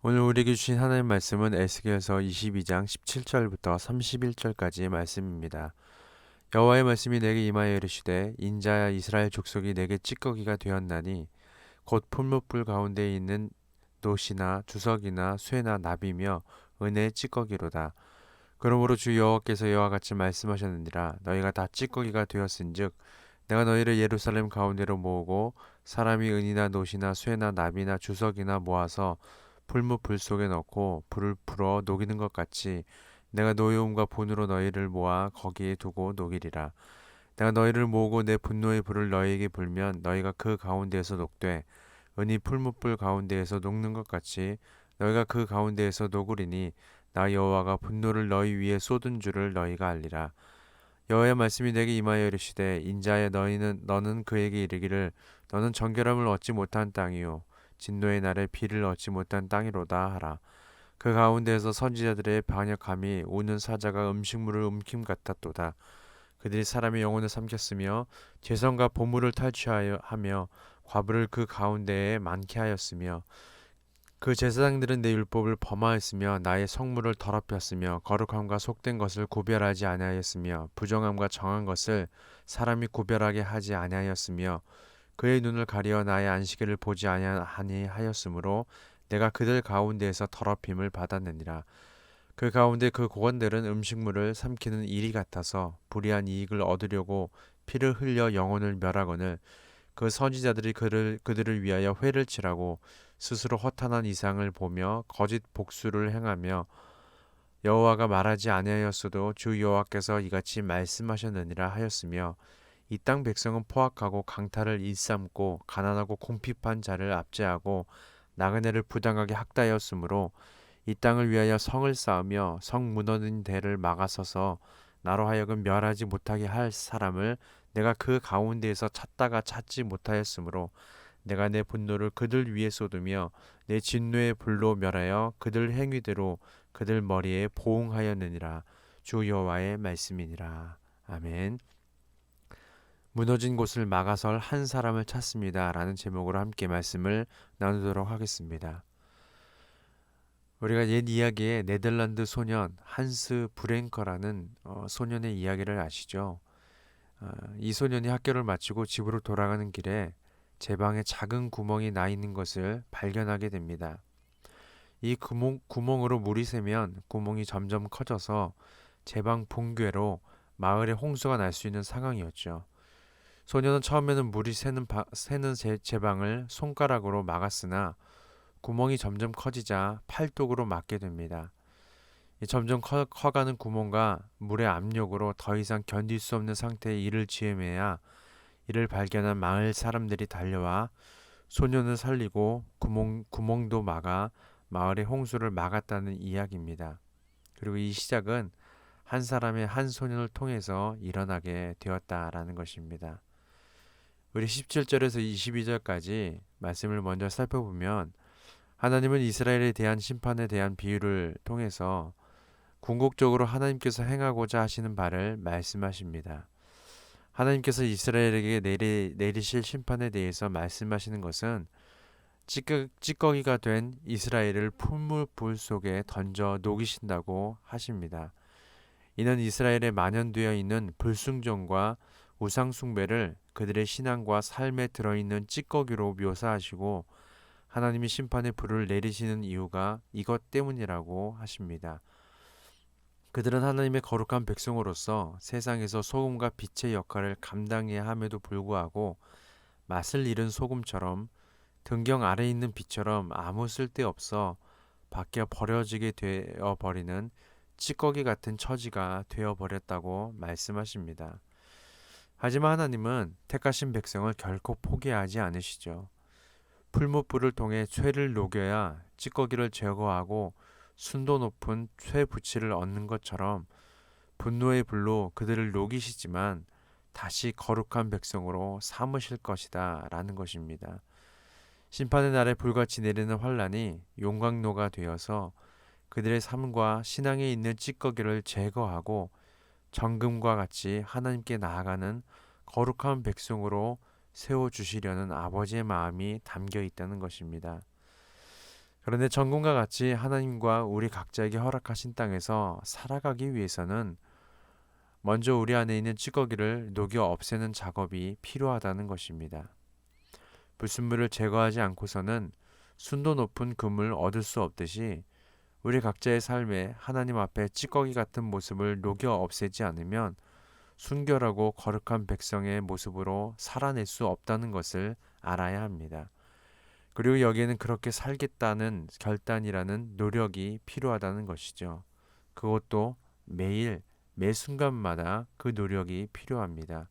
오늘 우리에게 주신 하나님 말씀은 에스겔서 22장 17절부터 31절까지의 말씀입니다. 여호와의 말씀이 내게 임하여 이르시되 인자야 이스라엘 족속이 내게 찌꺼기가 되었나니 곧 풀무불 가운데 있는 놋이나 주석이나 쇠나 납이며 은혜의 찌꺼기로다. 그러므로 주 여호와께서 이와 같이 말씀하셨느니라. 너희가 다 찌꺼기가 되었은즉 내가 너희를 예루살렘 가운데로 모으고 사람이 은이나 놋이나 쇠나 납이나 주석이나 모아서 풀무 불 속에 넣고 불을 풀어 녹이는 것 같이 내가 노여움과 분으로 너희를 모아 거기에 두고 녹이리라. 내가 너희를 모으고 내 분노의 불을 너희에게 불면 너희가 그 가운데에서 녹되 은이 풀무불 가운데에서 녹는 것 같이 너희가 그 가운데에서 녹으리니 나 여호와가 분노를 너희 위에 쏟은 줄을 너희가 알리라. 여호와의 말씀이 내게 임하여 이르시되 인자야 너는 그에게 이르기를 너는 정결함을 얻지 못한 땅이요 진노의 날에 비를 얻지 못한 땅이로다 하라. 그 가운데에서 선지자들의 반역함이 우는 사자가 음식물을 움킴 같았도다. 그들이 사람의 영혼을 삼켰으며 죄성과 보물을 탈취하여 하며 과부를 그 가운데에 많게 하였으며 그 제사장들은 내 율법을 범하였으며 나의 성물을 더럽혔으며 거룩함과 속된 것을 구별하지 아니하였으며 부정함과 정한 것을 사람이 구별하게 하지 아니하였으며 그의 눈을 가리어 나의 안식일을 보지 아니하니 하였으므로 내가 그들 가운데에서 더럽힘을 받았느니라. 그 가운데 그 고관들은 음식물을 삼키는 일이 같아서 불의한 이익을 얻으려고 피를 흘려 영혼을 멸하거늘 그 선지자들이 그들을 위하여 회를 치라고 스스로 허탄한 이상을 보며 거짓 복수를 행하며 여호와가 말하지 아니하였어도 주 여호와께서 이같이 말씀하셨느니라 하였으며 이 땅 백성은 포악하고 강탈을 일삼고 가난하고 궁핍한 자를 압제하고 나그네를 부당하게 학대하였으므로 이 땅을 위하여 성을 쌓으며 성 무너진 대를 막아서서 나로 하여금 멸하지 못하게 할 사람을 내가 그 가운데에서 찾다가 찾지 못하였으므로 내가 내 분노를 그들 위에 쏟으며 내 진노의 불로 멸하여 그들 행위대로 그들 머리에 보응하였느니라. 주 여호와의 말씀이니라. 아멘. 무너진 곳을 막아설 한 사람을 찾습니다. 라는 제목으로 함께 말씀을 나누도록 하겠습니다. 우리가 옛 이야기에 네덜란드 소년 한스 브랭커라는 소년의 이야기를 아시죠? 이 소년이 학교를 마치고 집으로 돌아가는 길에 제 방에 작은 구멍이 나 있는 것을 발견하게 됩니다. 이 구멍으로 물이 새면 구멍이 점점 커져서 제 방 붕괴로 마을에 홍수가 날 수 있는 상황이었죠. 소년은 처음에는 물이 새는 제 방을 손가락으로 막았으나 구멍이 점점 커지자 팔뚝으로 막게 됩니다. 점점 커가는 구멍과 물의 압력으로 더 이상 견딜 수 없는 상태에 이를 지으매야 이를 발견한 마을 사람들이 달려와 소년을 살리고 구멍도 막아 마을의 홍수를 막았다는 이야기입니다. 그리고 이 시작은 한 사람의 한 소년을 통해서 일어나게 되었다라는 것입니다. 우리 17절에서 22절까지 말씀을 먼저 살펴보면 하나님은 이스라엘에 대한 심판에 대한 비유를 통해서 궁극적으로 하나님께서 행하고자 하시는 바를 말씀하십니다. 하나님께서 이스라엘에게 내리실 심판에 대해서 말씀하시는 것은 찌꺼기가 된 이스라엘을 풀무불 속에 던져 녹이신다고 하십니다. 이는 이스라엘에 만연되어 있는 불순종과 우상숭배를 그들의 신앙과 삶에 들어있는 찌꺼기로 묘사하시고 하나님이 심판의 불을 내리시는 이유가 이것 때문이라고 하십니다. 그들은 하나님의 거룩한 백성으로서 세상에서 소금과 빛의 역할을 감당해야 함에도 불구하고 맛을 잃은 소금처럼 등경 아래 있는 빛처럼 아무 쓸데없어 밖에 버려지게 되어 버리는 찌꺼기 같은 처지가 되어 버렸다고 말씀하십니다. 하지만 하나님은 택하신 백성을 결코 포기하지 않으시죠. 풀무불을 통해 쇠를 녹여야 찌꺼기를 제거하고 순도 높은 쇠 부치를 얻는 것처럼 분노의 불로 그들을 녹이시지만 다시 거룩한 백성으로 삼으실 것이다 라는 것입니다. 심판의 날에 불같이 내리는 환란이 용광로가 되어서 그들의 삶과 신앙에 있는 찌꺼기를 제거하고 정금과 같이 하나님께 나아가는 거룩한 백성으로 세워주시려는 아버지의 마음이 담겨 있다는 것입니다. 그런데 전군과 같이 하나님과 우리 각자에게 허락하신 땅에서 살아가기 위해서는 먼저 우리 안에 있는 찌꺼기를 녹여 없애는 작업이 필요하다는 것입니다. 불순물을 제거하지 않고서는 순도 높은 금을 얻을 수 없듯이 우리 각자의 삶에 하나님 앞에 찌꺼기 같은 모습을 녹여 없애지 않으면 순결하고 거룩한 백성의 모습으로 살아낼 수 없다는 것을 알아야 합니다. 그리고 여기에는 그렇게 살겠다는 결단이라는 노력이 필요하다는 것이죠. 그것도 매일, 매 순간마다 그 노력이 필요합니다.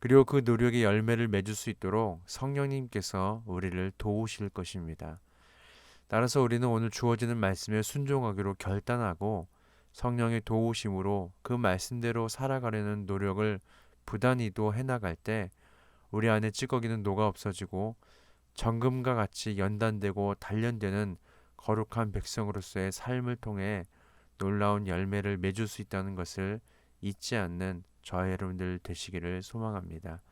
그리고 그 노력의 열매를 맺을 수 있도록 성령님께서 우리를 도우실 것입니다. 따라서 우리는 오늘 주어지는 말씀에 순종하기로 결단하고 성령의 도우심으로 그 말씀대로 살아가려는 노력을 부단히도 해나갈 때 우리 안에 찌꺼기는 녹아 없어지고 정금과 같이 연단되고 단련되는 거룩한 백성으로서의 삶을 통해 놀라운 열매를 맺을 수 있다는 것을 잊지 않는 저와 여러분들 되시기를 소망합니다.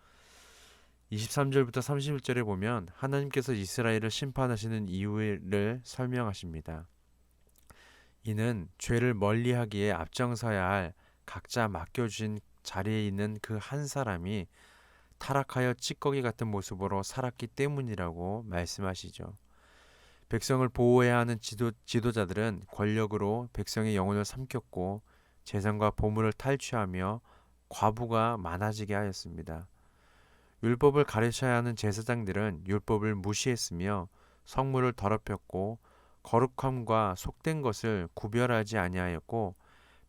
23절부터 31절에 보면 하나님께서 이스라엘을 심판하시는 이유를 설명하십니다. 이는 죄를 멀리하기에 앞장서야 할 각자 맡겨주신 자리에 있는 그 한 사람이 타락하여 찌꺼기 같은 모습으로 살았기 때문이라고 말씀하시죠. 백성을 보호해야 하는 지도자들은 권력으로 백성의 영혼을 삼켰고 재산과 보물을 탈취하며 과부가 많아지게 하였습니다. 율법을 가르쳐야 하는 제사장들은 율법을 무시했으며 성물을 더럽혔고 거룩함과 속된 것을 구별하지 아니하였고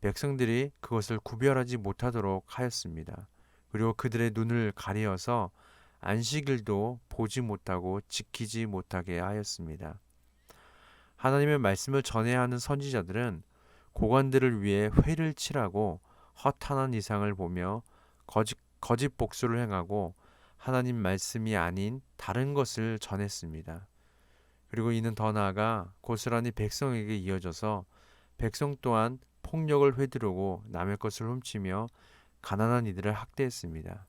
백성들이 그것을 구별하지 못하도록 하였습니다. 그리고 그들의 눈을 가리어서 안식일도 보지 못하고 지키지 못하게 하였습니다. 하나님의 말씀을 전해야 하는 선지자들은 고관들을 위해 회를 칠하고 허탄한 이상을 보며 거짓 복수를 행하고 하나님 말씀이 아닌 다른 것을 전했습니다. 그리고 이는 더 나아가 고스란히 백성에게 이어져서 백성 또한 폭력을 휘두르고 남의 것을 훔치며 가난한 이들을 학대했습니다.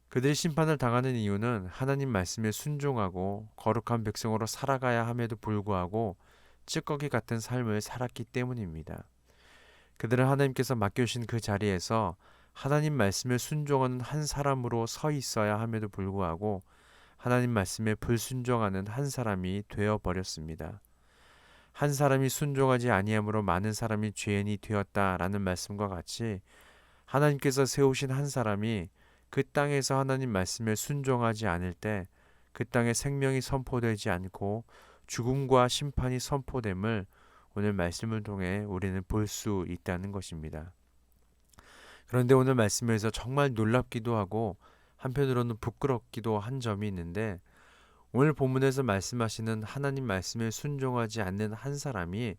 그들이 심판을 당하는 이유는 하나님 말씀에 순종하고 거룩한 백성으로 살아가야 함에도 불구하고 찌꺼기 같은 삶을 살았기 때문입니다. 그들은 하나님께서 맡겨주신 그 자리에서 하나님 말씀에 순종하는 한 사람으로 서 있어야 함에도 불구하고 하나님 말씀에 불순종하는 한 사람이 되어 버렸습니다. 한 사람이 순종하지 아니함으로 많은 사람이 죄인이 되었다라는 말씀과 같이 하나님께서 세우신 한 사람이 그 땅에서 하나님 말씀에 순종하지 않을 때 그 땅에 생명이 선포되지 않고 죽음과 심판이 선포됨을 오늘 말씀을 통해 우리는 볼 수 있다는 것입니다. 그런데 오늘 말씀에서 정말 놀랍기도 하고 한편으로는 부끄럽기도 한 점이 있는데 오늘 본문에서 말씀하시는 하나님 말씀에 순종하지 않는 한 사람이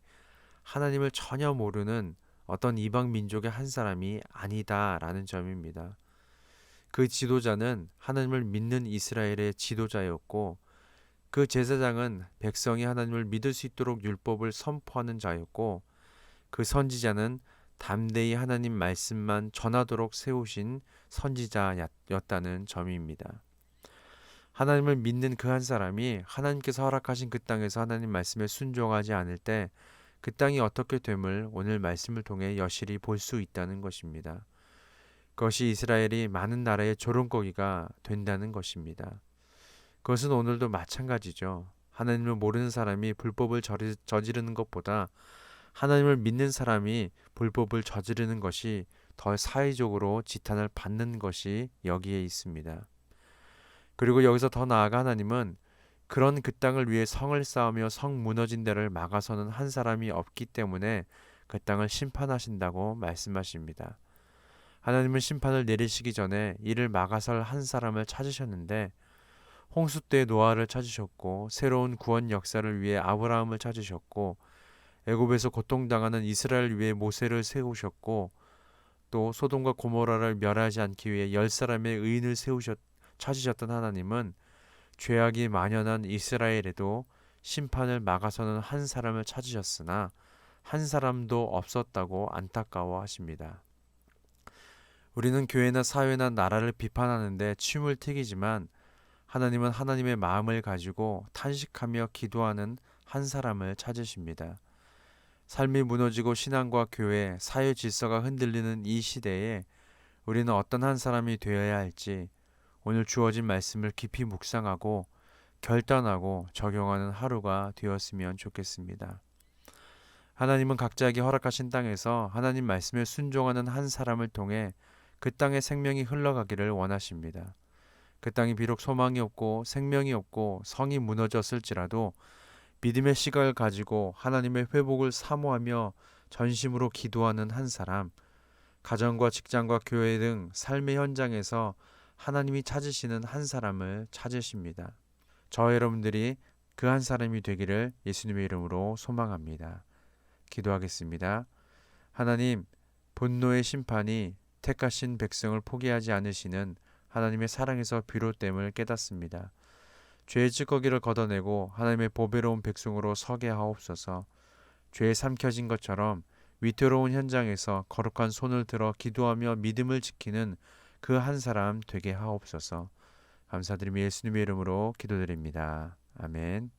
하나님을 전혀 모르는 어떤 이방 민족의 한 사람이 아니다라는 점입니다. 그 지도자는 하나님을 믿는 이스라엘의 지도자였고 그 제사장은 백성이 하나님을 믿을 수 있도록 율법을 선포하는 자였고 그 선지자는 담대히 하나님 말씀만 전하도록 세우신 선지자였다는 점입니다. 하나님을 믿는 그 한 사람이 하나님께서 허락하신 그 땅에서 하나님 말씀에 순종하지 않을 때 그 땅이 어떻게 됨을 오늘 말씀을 통해 여실히 볼 수 있다는 것입니다. 그것이 이스라엘이 많은 나라의 조롱거기가 된다는 것입니다. 그것은 오늘도 마찬가지죠. 하나님을 모르는 사람이 불법을 저지르는 것보다 하나님을 믿는 사람이 불법을 저지르는 것이 더 사회적으로 지탄을 받는 것이 여기에 있습니다. 그리고 여기서 더 나아가 하나님은 그런 그 땅을 위해 성을 쌓으며 성 무너진 데를 막아서는 한 사람이 없기 때문에 그 땅을 심판하신다고 말씀하십니다. 하나님은 심판을 내리시기 전에 이를 막아설 한 사람을 찾으셨는데 홍수 때 노아를 찾으셨고 새로운 구원 역사를 위해 아브라함을 찾으셨고 애굽에서 고통당하는 이스라엘을 위해 모세를 세우셨고 또 소돔과 고모라를 멸하지 않기 위해 10사람의 의인을 찾으셨던 하나님은 죄악이 만연한 이스라엘에도 심판을 막아서는 한 사람을 찾으셨으나 한 사람도 없었다고 안타까워하십니다. 우리는 교회나 사회나 나라를 비판하는데 침을 튀기지만 하나님은 하나님의 마음을 가지고 탄식하며 기도하는 한 사람을 찾으십니다. 삶이 무너지고 신앙과 교회, 사회 질서가 흔들리는 이 시대에 우리는 어떤 한 사람이 되어야 할지 오늘 주어진 말씀을 깊이 묵상하고 결단하고 적용하는 하루가 되었으면 좋겠습니다. 하나님은 각자에게 허락하신 땅에서 하나님 말씀에 순종하는 한 사람을 통해 그 땅의 생명이 흘러가기를 원하십니다. 그 땅이 비록 소망이 없고 생명이 없고 성이 무너졌을지라도 믿음의 시각을 가지고 하나님의 회복을 사모하며 전심으로 기도하는 한 사람, 가정과 직장과 교회 등 삶의 현장에서 하나님이 찾으시는 한 사람을 찾으십니다. 저와 여러분들이 그 한 사람이 되기를 예수님의 이름으로 소망합니다. 기도하겠습니다. 하나님, 분노의 심판이 택하신 백성을 포기하지 않으시는 하나님의 사랑에서 비롯됨을 깨닫습니다. 죄의 찌꺼기를 걷어내고 하나님의 보배로운 백성으로 서게 하옵소서. 죄에 삼켜진 것처럼 위태로운 현장에서 거룩한 손을 들어 기도하며 믿음을 지키는 그 한 사람 되게 하옵소서. 감사드리며 예수님의 이름으로 기도드립니다. 아멘.